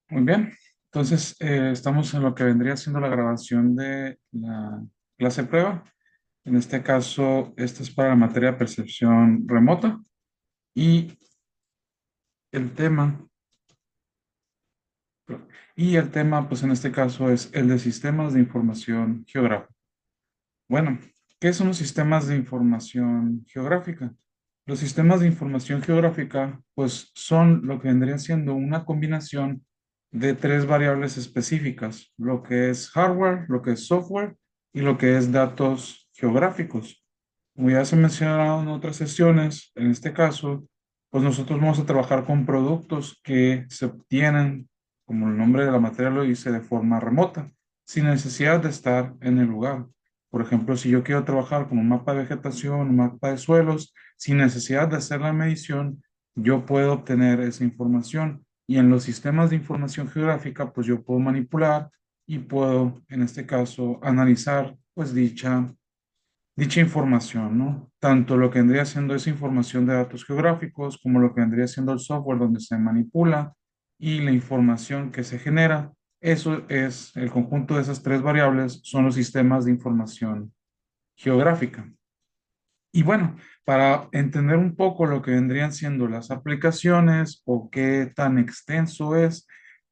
Muy bien. Entonces, estamos en lo que vendría siendo la grabación de la clase prueba. En este caso, esta es para la materia de percepción remota y el tema, pues en este caso es el de sistemas de información geográfica. Bueno, ¿qué son los sistemas de información geográfica? Los sistemas de información geográfica, pues son lo que vendría siendo una combinación de tres variables específicas, lo que es hardware, lo que es software y lo que es datos geográficos. Como ya se mencionaron en otras sesiones, en este caso, pues nosotros vamos a trabajar con productos que se obtienen, como el nombre de la materia lo dice, de forma remota, sin necesidad de estar en el lugar. Por ejemplo, si yo quiero trabajar con un mapa de vegetación, un mapa de suelos, sin necesidad de hacer la medición, yo puedo obtener esa información. Y en los sistemas de información geográfica, pues yo puedo manipular y puedo, en este caso, analizar pues dicha información, ¿no? Tanto lo que vendría siendo esa información de datos geográficos como lo que vendría siendo el software donde se manipula y la información que se genera. Eso es el conjunto de esas tres variables, son los sistemas de información geográfica. Y bueno, para entender un poco lo que vendrían siendo las aplicaciones o qué tan extenso es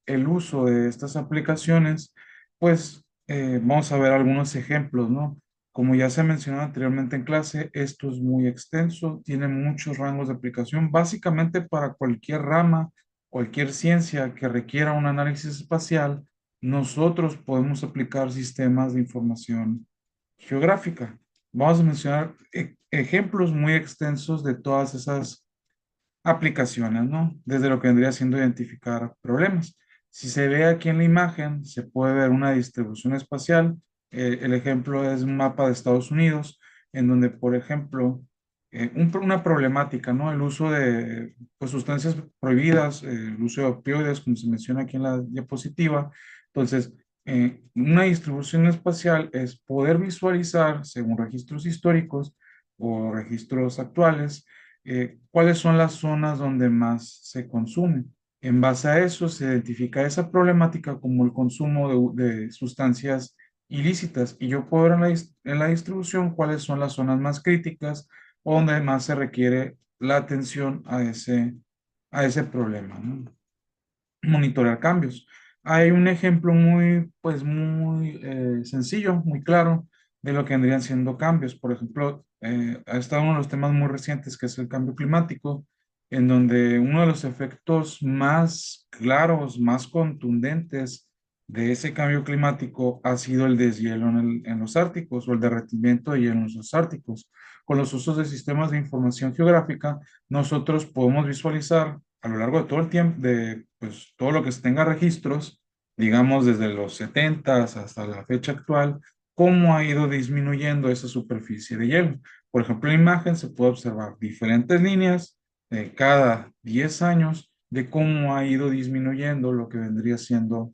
el uso de estas aplicaciones, pues vamos a ver algunos ejemplos, ¿no? Como ya se mencionó anteriormente en clase, esto es muy extenso, tiene muchos rangos de aplicación, básicamente para cualquier rama, cualquier ciencia que requiera un análisis espacial, nosotros podemos aplicar sistemas de información geográfica. Vamos a mencionar ejemplos muy extensos de todas esas aplicaciones, ¿no? Desde lo que vendría siendo identificar problemas. Si se ve aquí en la imagen, se puede ver una distribución espacial. El ejemplo es un mapa de Estados Unidos, en donde, por ejemplo, una problemática, ¿no? El uso de pues, sustancias prohibidas, el uso de opioides, como se menciona aquí en la diapositiva. Entonces, una distribución espacial es poder visualizar, según registros históricos o registros actuales, cuáles son las zonas donde más se consume. En base a eso se identifica esa problemática como el consumo de sustancias ilícitas y yo puedo ver en la distribución cuáles son las zonas más críticas o donde más se requiere la atención a ese problema, ¿no? Monitorear cambios. Hay un ejemplo muy sencillo, muy claro de lo que vendrían siendo cambios. Por ejemplo, ha estado uno de los temas muy recientes que es el cambio climático, en donde uno de los efectos más claros, más contundentes de ese cambio climático ha sido el deshielo en los árticos o el derretimiento de hielo en los árticos. Con los usos de sistemas de información geográfica, nosotros podemos visualizar a lo largo de todo el tiempo, de pues, todo lo que se tenga registros, digamos desde los 70 hasta la fecha actual, cómo ha ido disminuyendo esa superficie de hielo. Por ejemplo, en la imagen se puede observar diferentes líneas cada 10 años de cómo ha ido disminuyendo lo que vendría siendo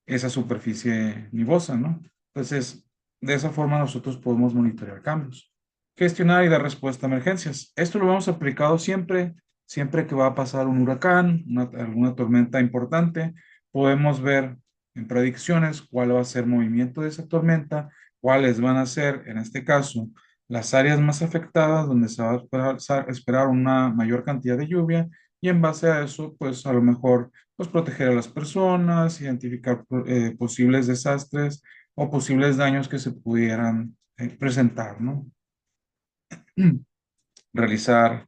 esa superficie nivosa, ¿no? Entonces, de esa forma nosotros podemos monitorear cambios. Gestionar y dar respuesta a emergencias. Esto lo hemos aplicado siempre que va a pasar un huracán, alguna tormenta importante, podemos ver en predicciones cuál va a ser el movimiento de esa tormenta, cuáles van a ser, en este caso, las áreas más afectadas donde se va a esperar una mayor cantidad de lluvia y en base a eso, pues a lo mejor pues proteger a las personas, identificar posibles desastres o posibles daños que se pudieran presentar, ¿no? Realizar,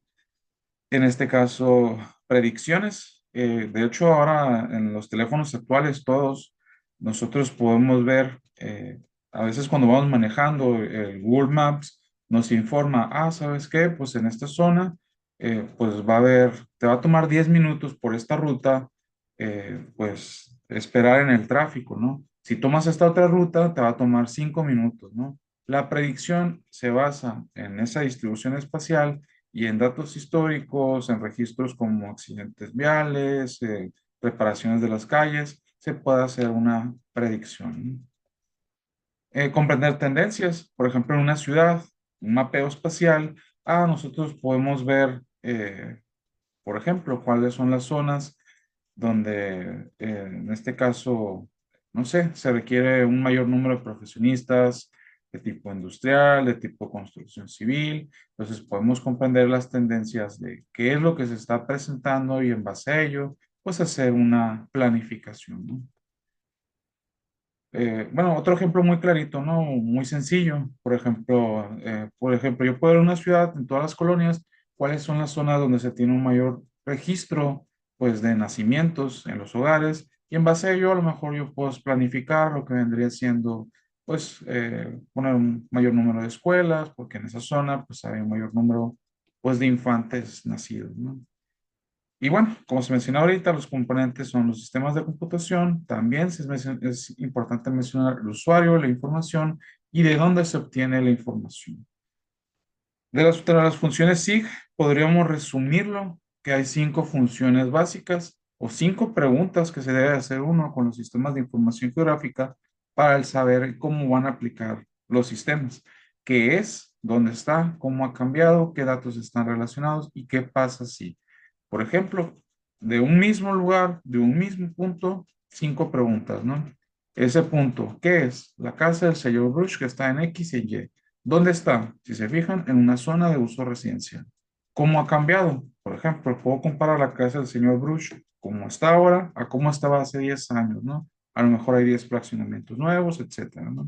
en este caso, predicciones. De hecho, ahora en los teléfonos actuales, todos nosotros podemos ver, a veces cuando vamos manejando el Google Maps, nos informa, ¿sabes qué? Pues en esta zona, pues va a haber, te va a tomar 10 minutos por esta ruta, pues esperar en el tráfico, ¿no? Si tomas esta otra ruta, te va a tomar 5 minutos, ¿no? La predicción se basa en esa distribución espacial y en datos históricos, en registros como accidentes viales, reparaciones de las calles, se puede hacer una predicción. Comprender tendencias, por ejemplo, en una ciudad, un mapeo espacial, nosotros podemos ver, por ejemplo, cuáles son las zonas donde en este caso, no sé, se requiere un mayor número de profesionistas de tipo industrial, de tipo construcción civil. Entonces podemos comprender las tendencias de qué es lo que se está presentando y en base a ello, pues hacer una planificación, ¿no? Bueno, otro ejemplo muy clarito, ¿no? Muy sencillo. Por ejemplo, yo puedo ver una ciudad en todas las colonias, cuáles son las zonas donde se tiene un mayor registro, pues, de nacimientos en los hogares, y en base a ello, a lo mejor yo puedo planificar lo que vendría siendo, pues, poner un mayor número de escuelas, porque en esa zona, pues, hay un mayor número, pues, de infantes nacidos, ¿no? Y bueno, como se mencionó ahorita, los componentes son los sistemas de computación. También es importante mencionar el usuario, la información y de dónde se obtiene la información. De las funciones SIG, podríamos resumirlo que hay 5 funciones básicas o 5 preguntas que se debe hacer uno con los sistemas de información geográfica para el saber cómo van a aplicar los sistemas. ¿Qué es? ¿Dónde está? ¿Cómo ha cambiado? ¿Qué datos están relacionados? ¿Y qué pasa si, por ejemplo, de un mismo lugar, de un mismo punto, 5 preguntas, ¿no? Ese punto, ¿qué es? La casa del señor Bruce que está en X y Y. ¿Dónde está? Si se fijan, en una zona de uso residencial. ¿Cómo ha cambiado? Por ejemplo, puedo comparar la casa del señor Bruce como está ahora a cómo estaba hace 10 años, ¿no? A lo mejor hay 10 fraccionamientos nuevos, etcétera, ¿no?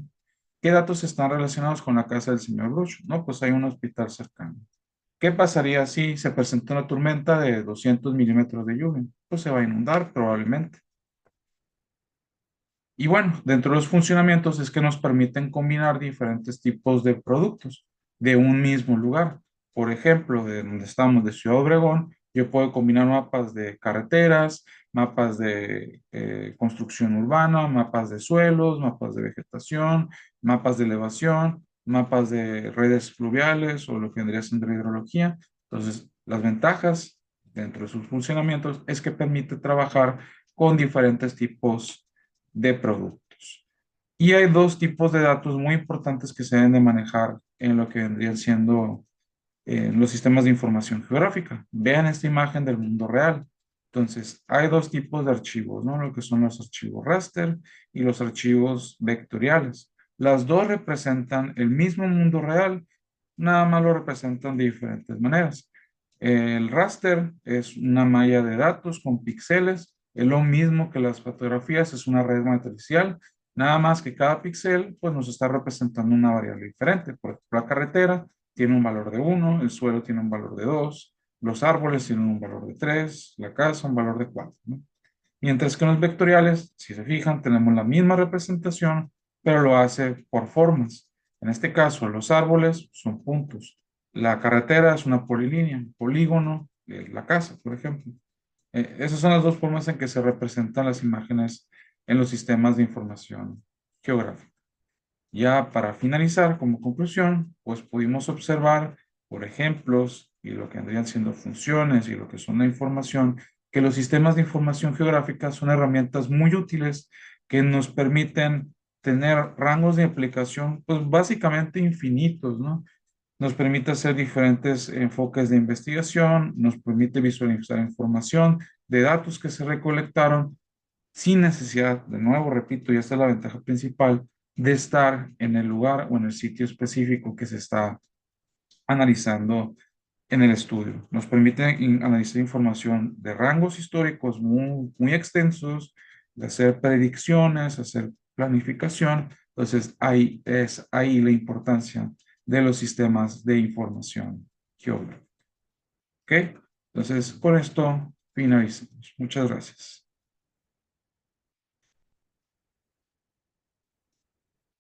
¿Qué datos están relacionados con la casa del señor Bruce? No, pues hay un hospital cercano. ¿Qué pasaría si se presenta una tormenta de 200 milímetros de lluvia? Pues se va a inundar probablemente. Y bueno, dentro de los funcionamientos es que nos permiten combinar diferentes tipos de productos de un mismo lugar. Por ejemplo, de donde estamos, de Ciudad Obregón, yo puedo combinar mapas de carreteras, mapas de construcción urbana, mapas de suelos, mapas de vegetación, mapas de elevación, mapas de redes fluviales o lo que vendría siendo la hidrología. Entonces, las ventajas dentro de sus funcionamientos es que permite trabajar con diferentes tipos de productos. Y hay 2 tipos de datos muy importantes que se deben de manejar en lo que vendrían siendo los sistemas de información geográfica. Vean esta imagen del mundo real. Entonces, hay 2 tipos de archivos, ¿no? Lo que son los archivos raster y los archivos vectoriales. Las dos representan el mismo mundo real, nada más lo representan de diferentes maneras. El raster es una malla de datos con píxeles, es lo mismo que las fotografías, es una red matricial, nada más que cada píxel pues nos está representando una variable diferente. Por ejemplo, la carretera tiene un valor de 1, el suelo tiene un valor de 2, los árboles tienen un valor de 3, la casa un valor de 4, ¿no? Mientras que en los vectoriales, si se fijan, tenemos la misma representación, pero lo hace por formas. En este caso, los árboles son puntos. La carretera es una polilínea, polígono, la casa, por ejemplo. Esas son las 2 formas en que se representan las imágenes en los sistemas de información geográfica. Ya para finalizar, como conclusión, pues pudimos observar por ejemplos y lo que vendrían siendo funciones y lo que son la información, que los sistemas de información geográfica son herramientas muy útiles que nos permiten tener rangos de aplicación, pues básicamente infinitos, ¿no? Nos permite hacer diferentes enfoques de investigación, nos permite visualizar información de datos que se recolectaron sin necesidad, de nuevo, repito, y esta es la ventaja principal, de estar en el lugar o en el sitio específico que se está analizando en el estudio. Nos permite analizar información de rangos históricos muy, muy extensos, de hacer predicciones, hacer planificación. Entonces, ahí es ahí la importancia de los sistemas de información geográfica. ¿Ok? Entonces, con esto finalizamos. Muchas gracias.